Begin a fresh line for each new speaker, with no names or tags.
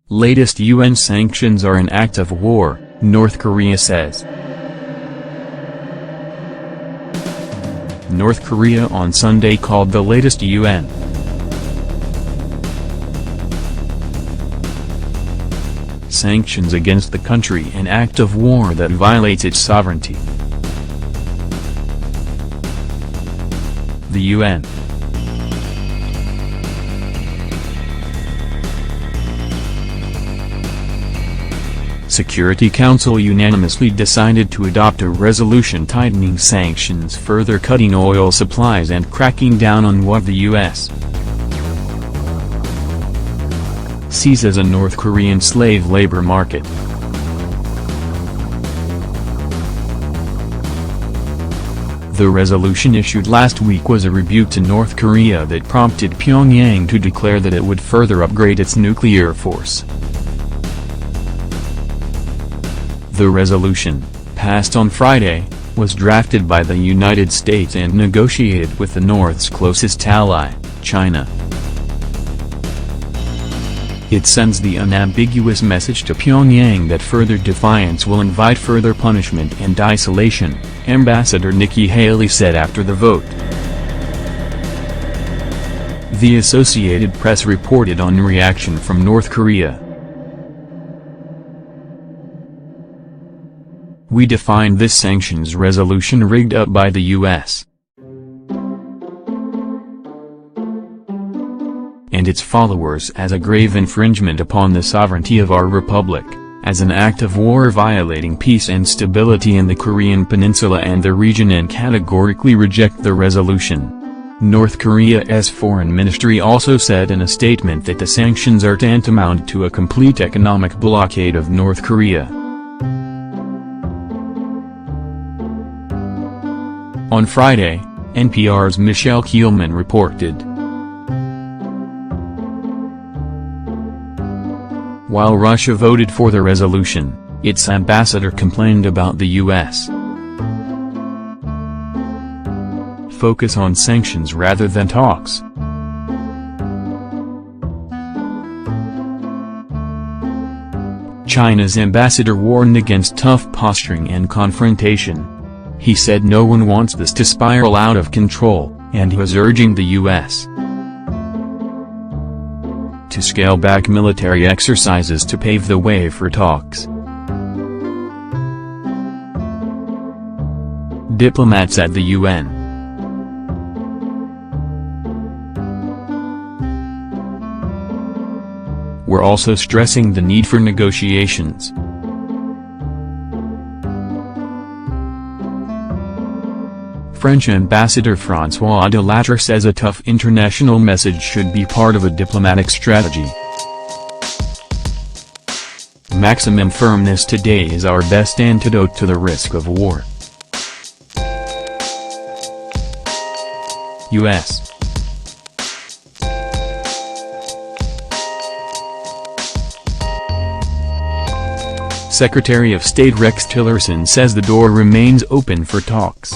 Latest UN sanctions are an act of war, North Korea says. North Korea on Sunday called the latest UN sanctions against the country an act of war that violates its sovereignty. The UN Security Council unanimously decided to adopt a resolution tightening sanctions, further cutting oil supplies and cracking down on what the U.S. sees as a North Korean slave labor market. The resolution issued last week was a rebuke to North Korea that prompted Pyongyang to declare that it would further upgrade its nuclear force. The resolution, passed on Friday, was drafted by the United States and negotiated with the North's closest ally, China. It sends the unambiguous message to Pyongyang that further defiance will invite further punishment and isolation, Ambassador Nikki Haley said after the vote. The Associated Press reported on reaction from North Korea. We defined this sanctions resolution rigged up by the U.S. and its followers as a grave infringement upon the sovereignty of our republic, as an act of war violating peace and stability in the Korean Peninsula and the region, and categorically reject the resolution. North Korea's foreign ministry also said in a statement that the sanctions are tantamount to a complete economic blockade of North Korea. On Friday, NPR's Michelle Keelman reported. While Russia voted for the resolution, its ambassador complained about the U.S. focus on sanctions rather than talks. China's ambassador warned against tough posturing and confrontation. He said no one wants this to spiral out of control, and he was urging the U.S. to scale back military exercises to pave the way for talks. Diplomats at the UN were also stressing the need for negotiations. French Ambassador François Delattre says a tough international message should be part of a diplomatic strategy. Maximum firmness today is our best antidote to the risk of war. U.S. Secretary of State Rex Tillerson says the door remains open for talks.